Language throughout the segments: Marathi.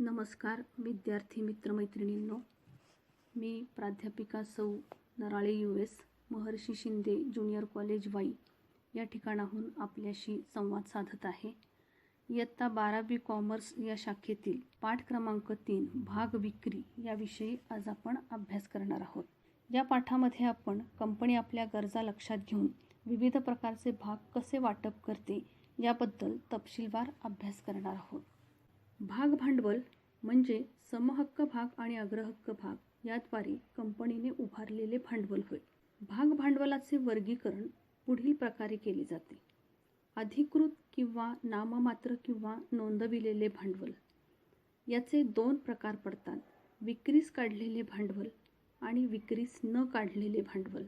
नमस्कार विद्यार्थी मित्रमैत्रिणींनो, मी प्राध्यापिका सौ नराळे US महर्षी शिंदे ज्युनियर कॉलेज वाई या ठिकाणाहून आपल्याशी संवाद साधत आहे. इयत्ता 12वी कॉमर्स या शाखेतील पाठ क्रमांक 3 भाग विक्री याविषयी आज आपण अभ्यास करणार आहोत. या पाठामध्ये आपण कंपनी आपल्या गरजा लक्षात घेऊन विविध प्रकारचे भाग कसे वाटप करते याबद्दल तपशीलवार अभ्यास करणार आहोत. भाग भांडवल म्हणजे समहक्क भाग आणि अग्रहक्क भाग याद्वारे कंपनीने उभारलेले भांडवल होय. भाग भांडवलाचे वर्गीकरण पुढील प्रकारे केले जाते. अधिकृत किंवा नाममात्र किंवा नोंदविलेले भांडवल. याचे दोन प्रकार पडतात: विक्रीस काढलेले भांडवल आणि विक्रीस न काढलेले भांडवल.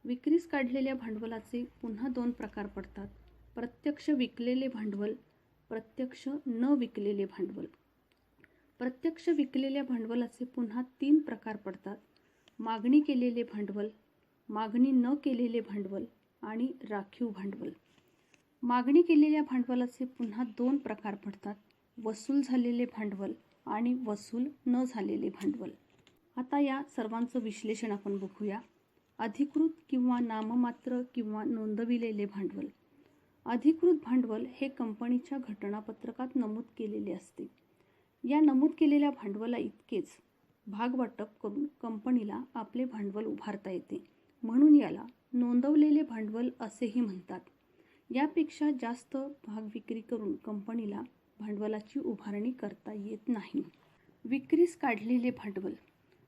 विक्रीस काढलेल्या भांडवलाचे पुन्हा दोन प्रकार पडतात: प्रत्यक्ष विकलेले भांडवल, प्रत्यक्ष न विकलेले भांडवल. प्रत्यक्ष विकलेल्या भांडवलाचे पुन्हा तीन प्रकार पडतात: मागणी केलेले भांडवल, मागणी न केलेले भांडवल आणि राखीव भांडवल. मागणी केलेल्या भांडवलाचे पुन्हा दोन प्रकार पडतात: वसूल झालेले भांडवल आणि वसूल न झालेले भांडवल. आता या सर्वांचं विश्लेषण आपण बघूया. अधिकृत किंवा नाममात्र किंवा नोंदविलेले भांडवल. अधिकृत भांडवल हे कंपनीच्या घटनापत्रकात नमूद केलेले असते. या नमूद केलेल्या भांडवला इतकेच भागवाटप करून कंपनीला आपले भांडवल उभारता येते, म्हणून याला नोंदवलेले भांडवल असेही म्हणतात. यापेक्षा जास्त भाग विक्री करून कंपनीला भांडवलाची उभारणी करता येत नाही. विक्रीस काढलेले भांडवल.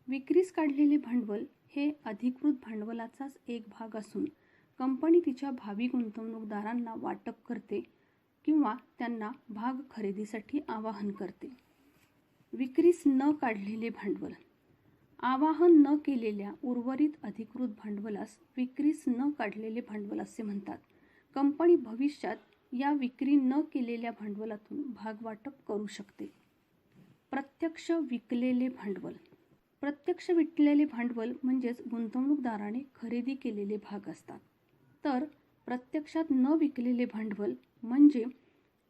विक्रीस काढलेले भांडवल हे अधिकृत भांडवलाचाच एक भाग असून कंपनी तिच्या भावी गुंतवणूकदारांना वाटप करते किंवा त्यांना भाग खरेदीसाठी आवाहन करते. विक्रीस न काढलेले भांडवल. आवाहन न केलेल्या उर्वरित अधिकृत भांडवलास विक्रीस न काढलेले भांडवल असे म्हणतात. कंपनी भविष्यात या विक्री न केलेल्या भांडवलातून भागवाटप करू शकते. प्रत्यक्ष विकलेले भांडवल. प्रत्यक्ष विकलेले भांडवल म्हणजेच गुंतवणूकदाराने खरेदी केलेले भाग असतात. तर प्रत्यक्षात न विकलेले भांडवल म्हणजे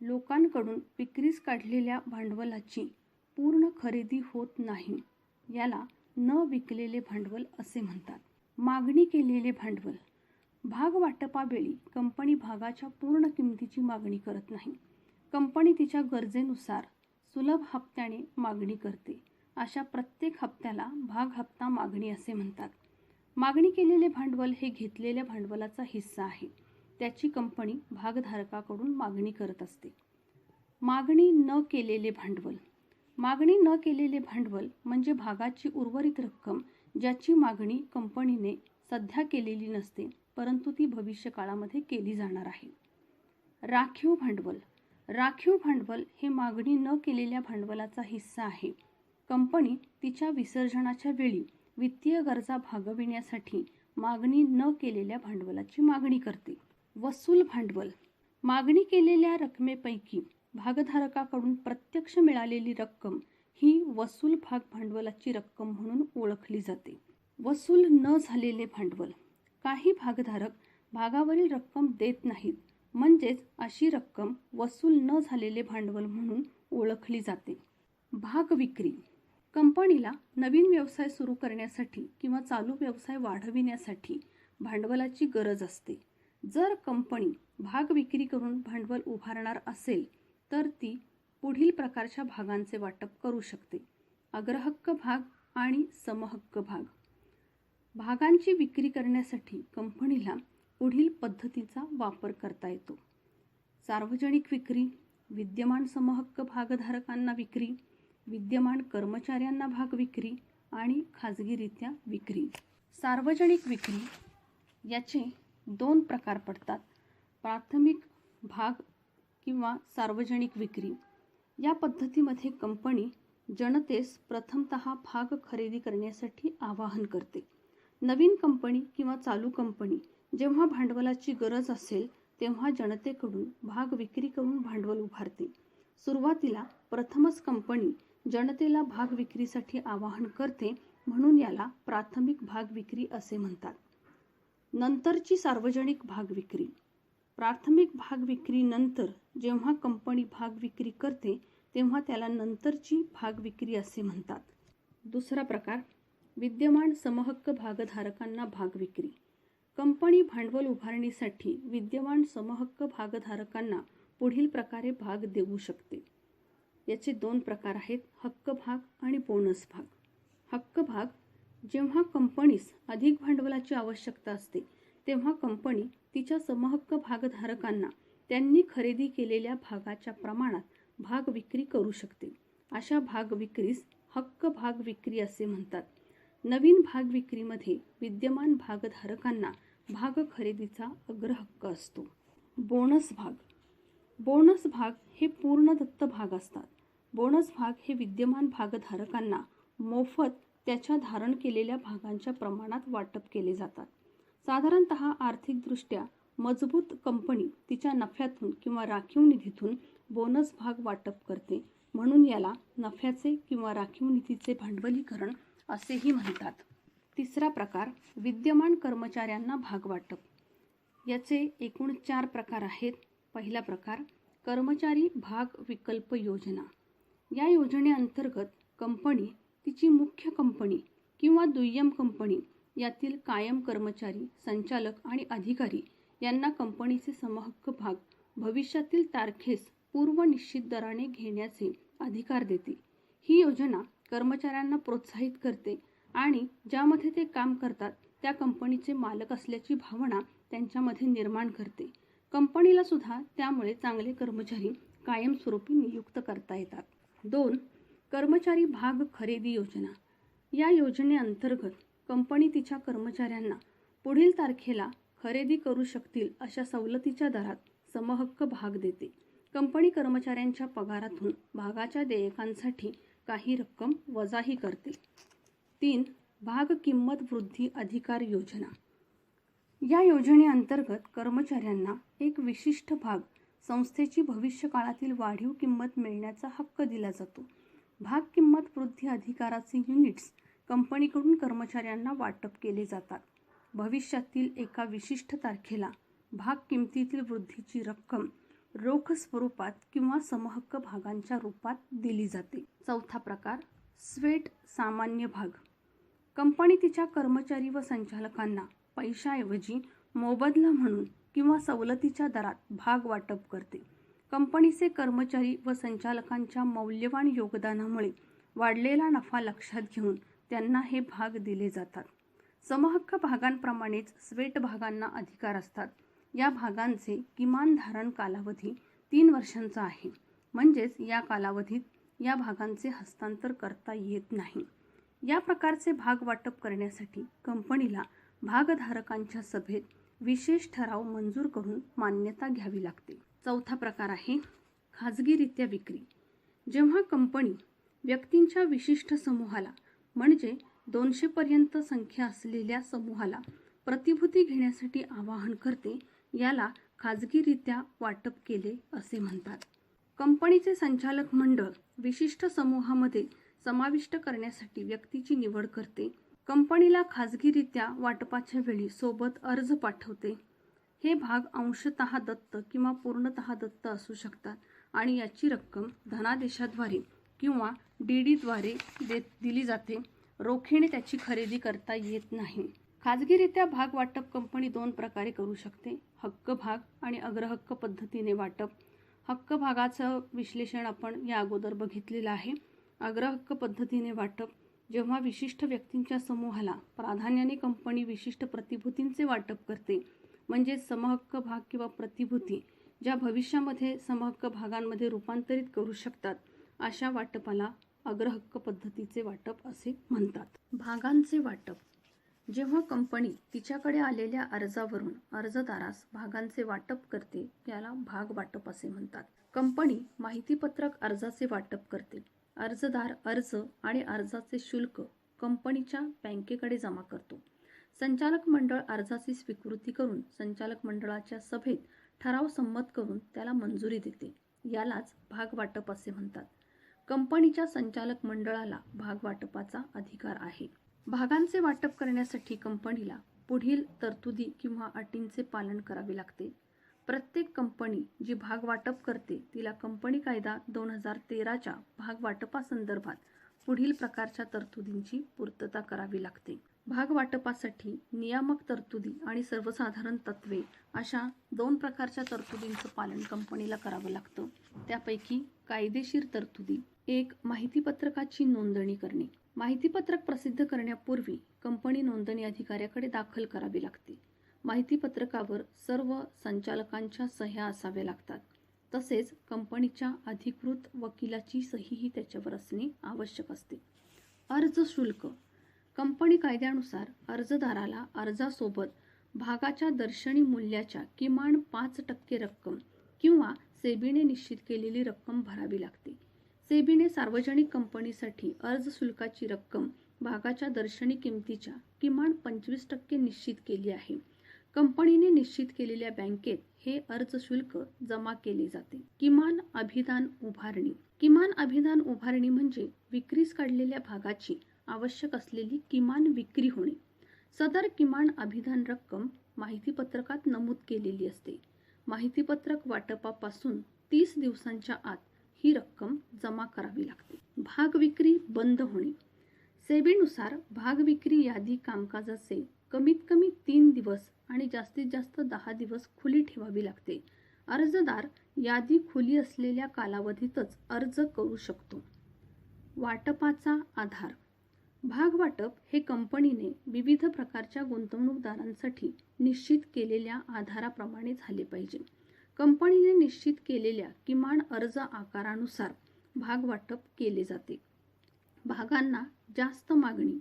लोकांकडून विक्रीस काढलेल्या भांडवलाची पूर्ण खरेदी होत नाही. याला न विकलेले भांडवल असे म्हणतात. मागणी केलेले भांडवल. भाग वाटपावेळी कंपनी भागाच्या पूर्ण किमतीची मागणी करत नाही. कंपनी तिच्या गरजेनुसार सुलभ हप्त्याने मागणी करते. अशा प्रत्येक हप्त्याला भाग हप्ता मागणी असे म्हणतात. मागणी केलेले भांडवल हे घेतलेल्या भांडवलाचा हिस्सा आहे. त्याची कंपनी भागधारकाकडून मागणी करत असते. मागणी न केलेले भांडवल. मागणी न केलेले भांडवल म्हणजे भागाची उर्वरित रक्कम ज्याची मागणी कंपनीने सध्या केलेली नसते, परंतु ती भविष्य काळामध्ये केली जाणार आहे. राखीव भांडवल. राखीव भांडवल हे मागणी न केलेल्या भांडवलाचा हिस्सा आहे. कंपनी तिच्या विसर्जनाच्या वेळी वित्तीय गरजा भागविण्यासाठी मागणी न केलेल्या भांडवलाची मागणी करते. वसूल भांडवल. मागणी केलेल्या रकमेपैकी भागधारकाकडून प्रत्यक्ष मिळालेली रक्कम ही वसूल भाग भांडवलाची रक्कम म्हणून ओळखली जाते. वसूल न झालेले भांडवल. काही भागधारक भागावरील रक्कम देत नाहीत, म्हणजेच अशी रक्कम वसूल न झालेले भांडवल म्हणून ओळखली जाते. भाग विक्री. कंपनीला नवीन व्यवसाय सुरू करण्यासाठी किंवा चालू व्यवसाय वाढविण्यासाठी भांडवलाची गरज असते. जर कंपनी भाग विक्री करून भांडवल उभारणार असेल तर ती पुढील प्रकारच्या भागांचे वाटप करू शकते: अग्रहक्क भाग आणि समहक्क भाग. भागांची विक्री करण्यासाठी कंपनीला पुढील पद्धतीचा वापर करता येतो: सार्वजनिक विक्री, विद्यमान समहक्क भागधारकांना विक्री, विद्यमान कर्मचाऱ्यांना भाग विक्री आणि खाजगीरित्या विक्री. सार्वजनिक विक्री. याचे दोन प्रकार पडतात: प्राथमिक भाग किंवा सार्वजनिक विक्री. या पद्धतीमध्ये कंपनी जनतेस प्रथमतः भाग खरेदी करण्यासाठी आवाहन करते. नवीन कंपनी किंवा चालू कंपनी जेव्हा भांडवलाची गरज असेल तेव्हा जनतेकडून भाग विक्री करून भांडवल उभारते. सुरुवातीला प्रथमच कंपनी जनतेला भाग विक्रीसाठी आवाहन करते, म्हणून याला प्राथमिक भाग विक्री असे म्हणतात. नंतरची सार्वजनिक भाग विक्री. प्राथमिक भाग विक्री नंतर जेव्हा कंपनी भाग विक्री करते तेव्हा त्याला नंतरची भाग विक्री असे म्हणतात. दुसरा प्रकार, विद्यमान समहक्क भागधारकांना भाग विक्री. कंपनी भांडवल उभारणीसाठी विद्यमान समहक्क भागधारकांना पुढील प्रकारे भाग देऊ शकते. याचे 2 प्रकार आहेत, हक्क भाग आणि बोनस भाग. हक्क भाग, जेव्हा कंपनीस अधिक भांडवलाची आवश्यकता असते तेव्हा कंपनी तिच्या समहक्क भागधारकांना त्यांनी खरेदी केलेल्या भागाच्या प्रमाणात भाग विक्री करू शकते. अशा भाग विक्रीस हक्क भाग विक्री असे म्हणतात. नवीन भाग विक्रीमध्ये विद्यमान भागधारकांना भाग खरेदीचा अग्रहक्क असतो. बोनस भाग. बोनस भाग हे पूर्ण दत्त भाग असतात. बोनस भाग हे विद्यमान भागधारकांना मोफत त्याच्या धारण केलेल्या भागांच्या प्रमाणात वाटप केले जातात. साधारणतः आर्थिकदृष्ट्या मजबूत कंपनी तिच्या नफ्यातून किंवा राखीव निधीतून बोनस भाग वाटप करते, म्हणून याला नफ्याचे किंवा राखीव निधीचे भांडवलीकरण असेही म्हणतात. तिसरा प्रकार, विद्यमान कर्मचाऱ्यांना भाग वाटप. याचे एकूण 4 प्रकार आहेत. पहिला प्रकार, कर्मचारी भाग विकल्प योजना. या योजनेअंतर्गत कंपनी तिची मुख्य कंपनी किंवा दुय्यम कंपनी यातील कायम कर्मचारी, संचालक आणि अधिकारी यांना कंपनीचे समहक्क भाग भविष्यातील तारखेस पूर्व निश्चित दराने घेण्याचे अधिकार देते. ही योजना कर्मचाऱ्यांना प्रोत्साहित करते आणि ज्यामध्ये ते काम करतात त्या कंपनीचे मालक असल्याची भावना त्यांच्यामध्ये निर्माण करते. कंपनीला सुद्धा त्यामुळे चांगले कर्मचारी कायमस्वरूपी नियुक्त करता येतात. 2. कर्मचारी भाग खरेदी योजना. या योजनेअंतर्गत कंपनी तिच्या कर्मचाऱ्यांना पुढील तारखेला खरेदी करू शकतील अशा सवलतीच्या दरात समहक्क भाग देते. कंपनी कर्मचाऱ्यांच्या पगारातून भागाच्या देयकांसाठी काही रक्कम वजाही करते. 3. भाग किंमत वृद्धी अधिकार योजना. या योजनेअंतर्गत कर्मचाऱ्यांना एक विशिष्ट भाग संस्थेची भविष्यकाळातील वाढीव किंमत मिळण्याचा हक्क दिला जातो. भाग किंमत वृद्धी अधिकाराचे युनिट्स कंपनीकडून कर्मचाऱ्यांना वाटप केले जातात. भविष्यातील एका विशिष्ट तारखेला भाग किमतीतील वृद्धीची रक्कम रोख स्वरूपात किंवा समहक्क भागांच्या रूपात दिली जाते. चौथा प्रकार, स्वेट सामान्य भाग. कंपनी तिच्या कर्मचारी व संचालकांना पैशाऐवजी मोबदला म्हणून किंवा सवलतीच्या दरात भाग वाटप करते. कंपनीचे कर्मचारी व संचालकांच्या मौल्यवान योगदानामुळे वाढलेला नफा लक्षात घेऊन त्यांना हे भाग दिले जातात. समहक्क भागांप्रमाणेच स्वेट भागांना अधिकार असतात. या भागांचे किमान धारण कालावधी 3 वर्षांचा आहे, म्हणजेच या कालावधीत या भागांचे हस्तांतर करता येत नाही. या प्रकारचे भाग वाटप करण्यासाठी कंपनीला भागधारकांच्या सभेत विशेष ठराव मंजूर करून मान्यता घ्यावी लागते. चौथा प्रकार आहे खाजगीरित्या विक्री. जेव्हा कंपनी व्यक्तींच्या विशिष्ट समूहाला म्हणजे 200 पर्यंत संख्या असलेल्या समूहाला प्रतिभूती घेण्यासाठी आवाहन करते, याला खाजगीरित्या वाटप केले असे म्हणतात. कंपनीचे संचालक मंडळ विशिष्ट समूहामध्ये समाविष्ट करण्यासाठी व्यक्तीची निवड करते. कंपनीला खाजगीरित्या वाटपाच्या वेळी सोबत अर्ज पाठवते. हे भाग अंशतः दत्त किंवा पूर्णतः दत्त असू शकतात आणि याची रक्कम धनादेशाद्वारे किंवा डीडीद्वारे दिली जाते. रोखीने त्याची खरेदी करता येत नाही. खाजगीरित्या भाग वाटप कंपनी 2 प्रकारे करू शकते, हक्क भाग आणि अग्रहक्क पद्धतीने वाटप. हक्क भागाचं विश्लेषण आपण या अगोदर बघितलेलं आहे. अग्रहक्क पद्धतीने वाटप, जेव्हा विशिष्ट व्यक्तींच्या समूहाला प्राधान्याने कंपनी विशिष्ट प्रतिभूतींचे वाटप करते, म्हणजे समहक्क भाग किंवा प्रतिभूती ज्या भविष्यामध्ये समहक्क भागांमध्ये रूपांतरित करू शकतात, अशा वाटपाला अग्रहक्क पद्धतीचे वाटप असे म्हणतात. भागांचे वाटप. जेव्हा कंपनी तिच्याकडे आलेल्या अर्जावरून अर्जदारास भागांचे वाटप करते, त्याला भाग वाटप असे म्हणतात. कंपनी माहितीपत्रक अर्जाचे वाटप करते. अर्जदार अर्ज आणि अर्जाचे शुल्क कंपनीच्या बँकेकडे जमा करतो. संचालक मंडळ अर्जाची स्वीकृती करून संचालक मंडळाच्या सभेत ठराव संमत करून त्याला मंजुरी देते. यालाच भाग वाटप असे म्हणतात. कंपनीच्या संचालक मंडळाला भाग वाटपाचा अधिकार आहे. भागांचे वाटप करण्यासाठी कंपनीला पुढील तरतुदी किंवा अटींचे पालन करावे लागते. प्रत्येक कंपनी जी भाग वाटप करते तिला कंपनी कायदा 2013च्या भाग वाटपासंदर्भात पुढील प्रकारच्या तरतुदींची पूर्तता करावी लागते. भाग वाटपासाठी नियामक तरतुदी आणि सर्वसाधारण तत्त्वे अशा 2 प्रकारच्या तरतुदींचं पालन कंपनीला करावं लागतं. त्यापैकी कायदेशीर तरतुदी. 1. माहितीपत्रकाची नोंदणी करणे. माहितीपत्रक प्रसिद्ध करण्यापूर्वी कंपनी नोंदणी अधिकाऱ्याकडे दाखल करावी लागते. माहितीपत्रकावर सर्व संचालकांच्या सह्या असाव्या लागतात. तसेच कंपनीच्या अधिकृत वकिलाची सहीही त्याच्यावर असणे आवश्यक असते. अर्ज शुल्क. कंपनी कायद्यानुसार अर्जदाराला अर्जासोबत भागाच्या दर्शनी मूल्याच्या किमान 5% रक्कम किंवा सेबीने निश्चित केलेली रक्कम भरावी लागते. सेबीने सार्वजनिक कंपनीसाठी अर्ज शुल्काची रक्कम भागाच्या दर्शनी किमतीच्या किमान 25% निश्चित केली आहे. कंपनीने निश्चित केलेल्या बँकेत हे अर्ज शुल्क जमा केले जाते. किमान अभिदान उभारणी. किमान अभिदान उभारणी म्हणजे विक्रीस काढलेल्या भागाची आवश्यक असलेली किमान विक्री होणे. सदर किमान अभिदान रक्कम माहितीपत्रकात नमूद केलेली असते. माहितीपत्रक वाटपापासून 30 दिवसांच्या आत ही रक्कम जमा करावी लागते. भाग विक्री बंद होणे. सेबीनुसार भाग विक्री यादी कामकाजाचे कमीत कमी 3 दिवस आणि जास्तीत जास्त 10 दिवस खुली ठेवावी लागते. अर्जदार यादी खुली असलेल्या कालावधीतच अर्ज करू शकतो. वाटपाचा आधार. भाग वाटप हे कंपनीने विविध प्रकारच्या गुंतवणूकदारांसाठी निश्चित केलेल्या आधाराप्रमाणे झाले पाहिजे. कंपनीने निश्चित केलेल्या किमान अर्ज आकारानुसार भाग वाटप केले जाते. भागांना जास्त मागणी.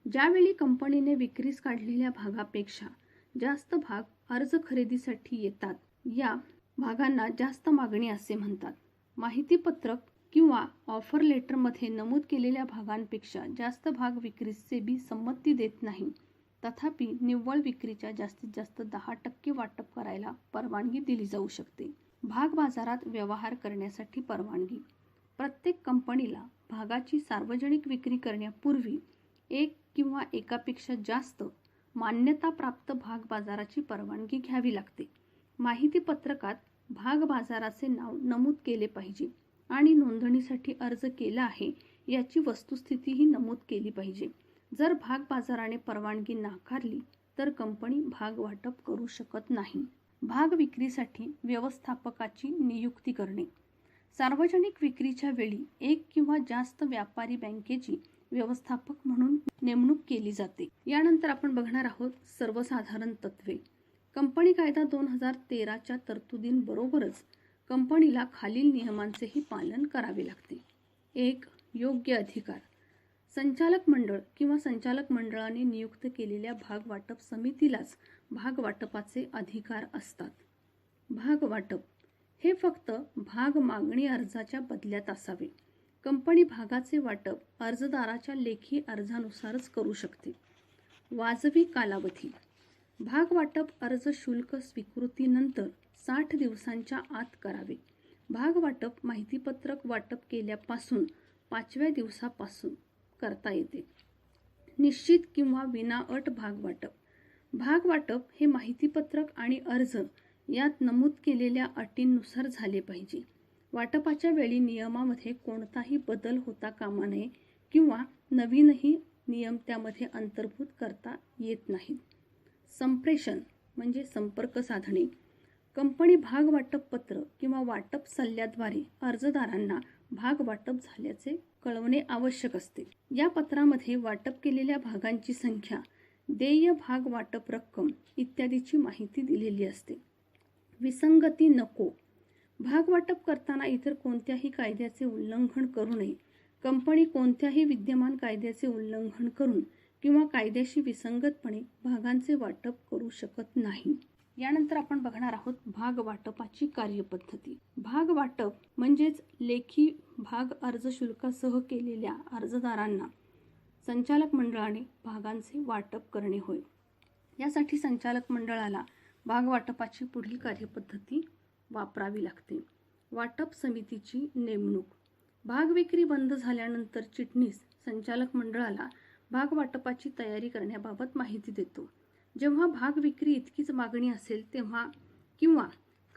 ज्यावेळी कंपनीने विक्रीस काढलेल्या भागापेक्षा जास्त भाग अर्ज खरेदीसाठी येतात या भागांना जास्त मागणी असे म्हणतात. माहितीपत्रक किंवा ऑफर लेटरमध्ये नमूद केलेल्या भागांपेक्षा जास्त भाग विक्रीस सेबी संमती देत नाही. तथापि निव्वळ विक्रीच्या जास्तीत जास्त 10% वाटप करायला परवानगी दिली जाऊ शकते. भाग बाजारात व्यवहार करण्यासाठी परवानगी. प्रत्येक कंपनीला भागाची सार्वजनिक विक्री करण्यापूर्वी 1 किंवा एकापेक्षा जास्त मान्यताप्राप्त भाग बाजाराची परवानगी घ्यावी लागते. माहितीपत्रकात भाग बाजाराचे नाव नमूद केले पाहिजे आणि नोंदणीसाठी अर्ज केला आहे याची वस्तुस्थितीही नमूद केली पाहिजे. जर भाग बाजाराने परवानगी नाकारली तर कंपनी भाग वाटप करू शकत नाही. भाग विक्रीसाठी व्यवस्थापकाची नियुक्ती करणे. सार्वजनिक विक्रीच्या वेळी 1 किंवा जास्त व्यापारी बँकेची व्यवस्थापक म्हणून नेमणूक केली जाते. यानंतर आपण बघणार आहोत सर्वसाधारण तत्त्वे. कंपनी कायदा 2013च्या तरतुदींबरोबरच कंपनीला खालील नियमांचेही पालन करावे लागते. 1. योग्य अधिकार. संचालक मंडळ किंवा संचालक मंडळाने नियुक्त केलेल्या भाग वाटप समितीलाच भाग वाटपाचे अधिकार असतात. भाग वाटप हे फक्त भाग मागणी अर्जाच्या बदल्यात असावे. कंपनी भागाचे वाटप अर्जदाराच्या लेखी अर्जानुसारच करू शकते. वाजवी कालावधी. भाग वाटप अर्ज शुल्क स्वीकृतीनंतर 60 दिवसांच्या आत करावे. भाग वाटप माहितीपत्रक वाटप केल्यापासून 5व्या दिवसापासून करता येते. निश्चित किंवा विनाअट भाग वाटप. भाग वाटप हे माहितीपत्रक आणि अर्ज यात नमूद केलेल्या अटींनुसार झाले पाहिजे. वाटपाच्या वेळी नियमामध्ये कोणताही बदल होता कामा नये किंवा नवीनही नियम त्यामध्ये अंतर्भूत करता येत नाहीत. संप्रेषण म्हणजे संपर्क साधणे. कंपनी भाग वाटप पत्र किंवा वाटप सल्ल्याद्वारे अर्जदारांना भाग वाटप झाल्याचे कळवणे आवश्यक असते. या पत्रामध्ये वाटप केलेल्या भागांची संख्या, देय भाग वाटप रक्कम इत्यादीची माहिती दिलेली असते. विसंगती नको. भाग वाटप करताना इतर कोणत्याही कायद्याचे उल्लंघन करू नये. कंपनी कोणत्याही विद्यमान कायद्याचे उल्लंघन करून किंवा कायद्याशी विसंगतपणे भागांचे वाटप करू शकत नाही. यानंतर आपण बघणार आहोत भाग वाटपाची कार्यपद्धती. भाग वाटप म्हणजेच लेखी भाग अर्ज शुल्कासह केलेल्या अर्जदारांना संचालक मंडळाने भागांचे वाटप करणे होय. यासाठी संचालक मंडळाला भाग वाटपाची पुढील कार्यपद्धती वापरावी लागते. वाटप समितीची नेमणूक. भाग विक्री बंद झाल्यानंतर चिटणीस संचालक मंडळाला भाग वाटपाची तयारी करण्याबाबत माहिती देतो. जेव्हा भाग विक्री इतकीच मागणी असेल तेव्हा किंवा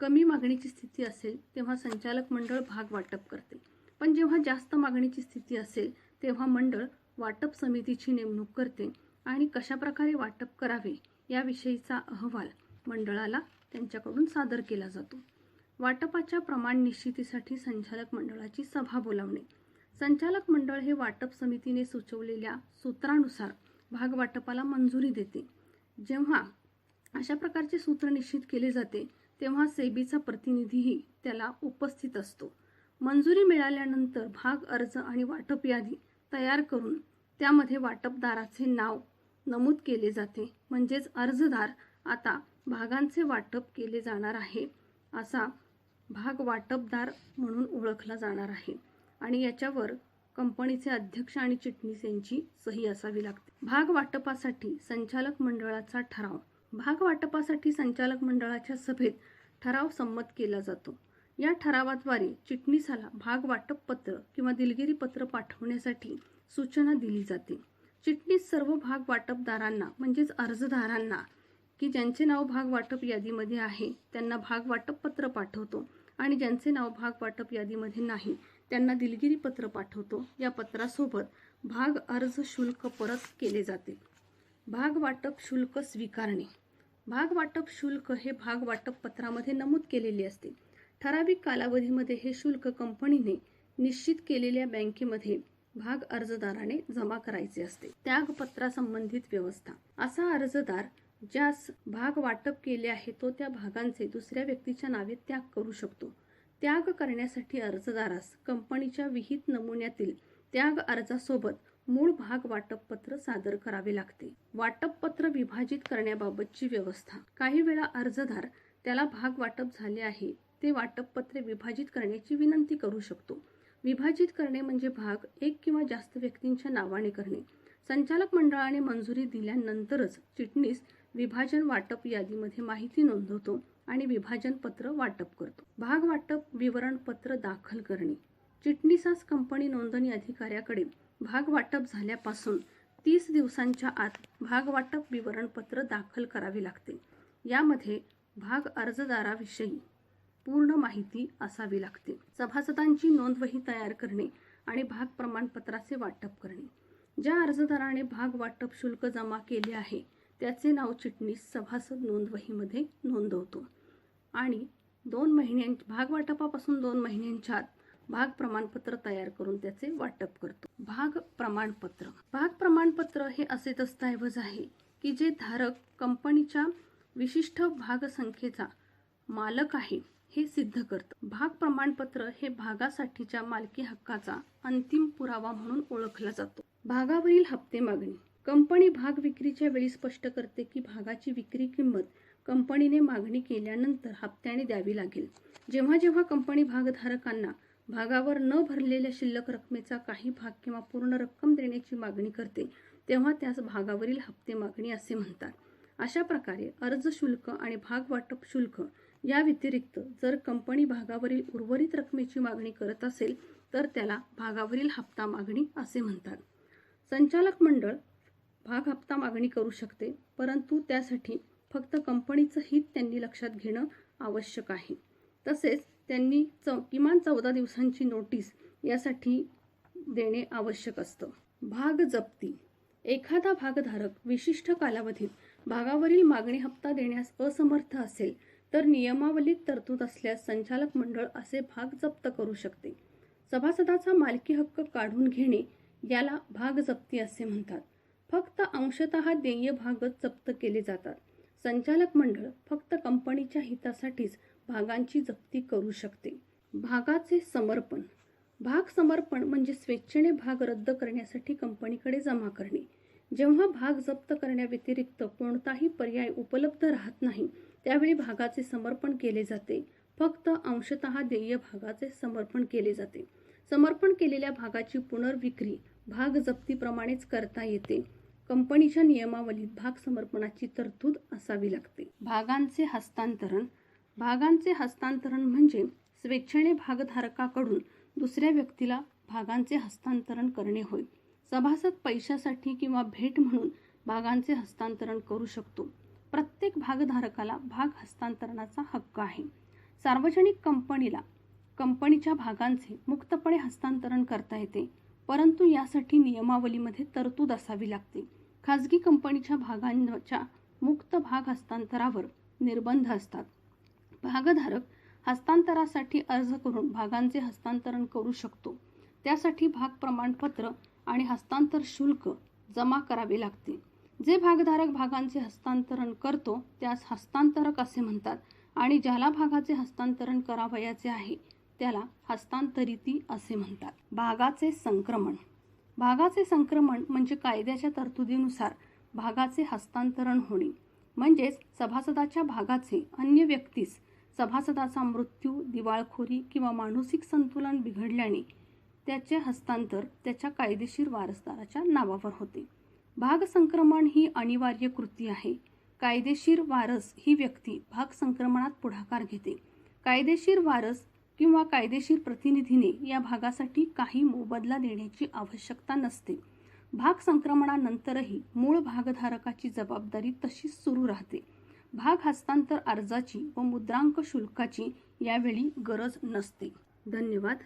कमी मागणीची स्थिती असेल तेव्हा संचालक मंडळ भाग वाटप करते, पण जेव्हा जास्त मागणीची स्थिती असेल तेव्हा मंडळ वाटप समितीची नेमणूक करते आणि कशाप्रकारे वाटप करावे याविषयीचा अहवाल मंडळाला त्यांच्याकडून सादर केला जातो. वाटपाच्या प्रमाण निश्चितीसाठी संचालक मंडळाची सभा बोलावणे. संचालक मंडळ हे वाटप समितीने सुचवलेल्या सूत्रानुसार भागवाटपाला मंजुरी देते. जेव्हा अशा प्रकारचे सूत्र निश्चित केले जाते तेव्हा सेबीचा प्रतिनिधीही त्याला उपस्थित असतो. मंजुरी मिळाल्यानंतर भाग अर्ज आणि वाटप यादी तयार करून त्यामध्ये वाटपदाराचे नाव नमूद केले जाते. म्हणजेच अर्जदार आता भागांचे वाटप केले जाणार आहे असा भाग वाटपदार म्हणून ओळखला जाणार आहे आणि याच्यावर कंपनीचे अध्यक्ष आणि चिटणीस यांची सही असावी लागते. भाग वाटपासाठी संचालक मंडळाचा ठराव. भाग वाटपासाठी संचालक मंडळाच्या सभेत ठराव संमत केला जातो. या ठरावाद्वारे चिटणीसाला भाग वाटप पत्र किंवा दिलगिरी पत्र पाठवण्यासाठी सूचना दिली जाते. चिटणीस सर्व भाग वाटपदारांना म्हणजेच अर्जदारांना की ज्यांचे नाव भाग वाटप यादीमध्ये आहे त्यांना भाग वाटप पत्र पाठवतो आणि ज्यांचे नाव भाग वाटप यादीमध्ये नाही त्यांना दिलगिरी पत्र पाठवतो. या पत्रासोबत भाग अर्ज शुल्क परत केले जाते. भाग वाटप शुल्क स्वीकारणे. भाग वाटप शुल्क हे भाग वाटप पत्रामध्ये नमूद केलेले असते. ठराविक कालावधीमध्ये हे शुल्क कंपनीने निश्चित केलेल्या बँकेमध्ये भाग अर्जदाराने जमा करायचे असते. त्यागपत्रासंबंधित व्यवस्था. असा अर्जदार ज्यास भाग वाटप केले आहे तो त्या भागांचे दुसऱ्या व्यक्तीच्या नावे त्याग करू शकतो. त्याग करण्यासाठी अर्जदारास कंपनीच्या विहित नमुन्यातील त्याग अर्जासोबत मूळ भाग वाटप पत्र सादर करावे लागते. वाटप पत्र विभाजित करण्याबाबतची व्यवस्था. काही वेळा अर्जदार त्याला भाग वाटप झाले आहे ते वाटप पत्रे विभाजित करण्याची विनंती करू शकतो. विभाजित करणे म्हणजे भाग एक किंवा जास्त व्यक्तींच्या नावाने करणे. संचालक मंडळाने मंजुरी दिल्यानंतरच चिटणीस विभाजन वाटप यादीमध्ये माहिती नोंदवतो आणि विभाजन पत्र वाटप करतो. भाग वाटप विवरण पत्र दाखल करणे. चिटणीसास कंपनी नोंदणी अधिकाऱ्याकडे भाग वाटप झाल्यापासून 30 दिवसांच्या आत भाग वाटप विवरणपत्र दाखल करावे लागते. यामध्ये भाग अर्जदाराविषयी पूर्ण माहिती असावी लागते. सभासदांची नोंदवही तयार करणे आणि भाग प्रमाणपत्राचे वाटप करणे. ज्या अर्जदाराने भाग वाटप शुल्क जमा केले आहे त्याचे नाव चिटणीस सभासद नोंदवहीमध्ये नोंदवतो आणि 2 महिन्यांच्या भाग वाटपापासून 2 महिन्यांच्या आत भाग प्रमाणपत्र तयार करून त्याचे वाटप करतो. भाग प्रमाणपत्र. भाग प्रमाणपत्र हे असे दस्तऐवज आहे की जे धारक कंपनीच्या विशिष्ट भागसंख्येचा मालक आहे हे सिद्ध करतं. भाग प्रमाणपत्र हे भागासाठीच्या मालकी हक्काचा अंतिम पुरावा म्हणून ओळखला जातो. भागावरील हप्ते मागणी. कंपनी भाग विक्रीच्या वेळी स्पष्ट करते की भागाची विक्री किंमत कंपनीने मागणी केल्यानंतर हप्त्याने द्यावी लागेल. जेव्हा जेव्हा कंपनी भागधारकांना भागावर न भरलेल्या शिल्लक रकमेचा काही भाग किंवा पूर्ण रक्कम देण्याची मागणी करते तेव्हा त्यास भागावरील हप्ते मागणी असे म्हणतात. अशा प्रकारे अर्ज शुल्क आणि भाग वाटप शुल्क या व्यतिरिक्त जर कंपनी भागावरील उर्वरित रकमेची मागणी करत असेल तर त्याला भागावरील हप्ता मागणी असे म्हणतात. संचालक मंडळ भाग हप्ता मागणी करू शकते, परंतु त्यासाठी फक्त कंपनीचं हित त्यांनी लक्षात घेणं आवश्यक आहे. तसेच त्यांनी किमान 14 दिवसांची नोटीस यासाठी देणे आवश्यक असतं. भाग जप्ती. एखादा भागधारक विशिष्ट कालावधीत भागावरील मागणी हप्ता देण्यास असमर्थ असेल तर नियमावलीत तरतूद असल्यास संचालक मंडळ असे भाग जप्त करू शकते. सभासदाचा मालकी हक्क काढून घेणे याला भाग जप्ती असे म्हणतात. फक्त अंशतः देय भागच जप्त केले जातात. संचालक मंडळ फक्त कंपनीच्या हितासाठीच भागांची जप्ती करू शकते. भागाचे समर्पण. भाग समर्पण म्हणजे स्वेच्छेने भाग रद्द करण्यासाठी कंपनीकडे जमा करणे. जेव्हा भाग जप्त करण्याव्यतिरिक्त कोणताही पर्याय उपलब्ध राहत नाही त्यावेळी भागाचे समर्पण केले जाते. फक्त अंशतः देय भागाचे समर्पण केले जाते. समर्पण केलेल्या भागाची पुनर्विक्री भाग जप्तीप्रमाणेच करता येते. कंपनीच्या नियमावलीत भाग समर्पणाची तरतूद असावी लागते. भागांचे हस्तांतरण. भागांचे हस्तांतरण म्हणजे स्वेच्छेने भागधारकाकडून दुसऱ्या व्यक्तीला भागांचे हस्तांतरण करणे होय. सभासद पैशासाठी किंवा भेट म्हणून भागांचे हस्तांतरण करू शकतो. प्रत्येक भागधारकाला भाग हस्तांतरणाचा हक्क आहे. सार्वजनिक कंपनीच्या भागांचे मुक्तपणे हस्तांतरण करता येते, परंतु यासाठी नियमावलीमध्ये तरतूद असावी लागते. खाजगी कंपनीच्या भागांच्या मुक्त भाग हस्तांतरावर निर्बंध असतात. भागधारक हस्तांतरासाठी अर्ज करून भागांचे हस्तांतरण करू शकतो. त्यासाठी भाग प्रमाणपत्र आणि हस्तांतर शुल्क जमा करावे लागते. जे भागधारक भागांचे हस्तांतरण करतो त्यास हस्तांतरक असे म्हणतात आणि ज्याला भागाचे हस्तांतरण करावयाचे आहे त्याला हस्तांतरिती असे म्हणतात. भागाचे संक्रमण म्हणजे कायद्याच्या तरतुदीनुसार भागाचे हस्तांतरण होणे, म्हणजेच सभासदाच्या भागाचे अन्य व्यक्तीस सभासदाचा मृत्यू, दिवाळखोरी किंवा मानसिक संतुलन बिघडल्याने त्याचे हस्तांतर त्याच्या कायदेशीर वारसदाराच्या नावावर होते. भाग संक्रमण ही अनिवार्य कृती आहे. कायदेशीर वारस ही व्यक्ती भाग संक्रमणात पुढाकार घेते. कायदेशीर वारस किंवा कायदेशीर प्रतिनिधीने या भागासाठी काही मोबदला देण्याची आवश्यकता नसते. भाग संक्रमणानंतरही मूळ भागधारकाची जबाबदारी तशीच सुरू राहते. भाग हस्तांतर अर्जाची व मुद्रांक शुल्काची यावेळी गरज नसते. धन्यवाद.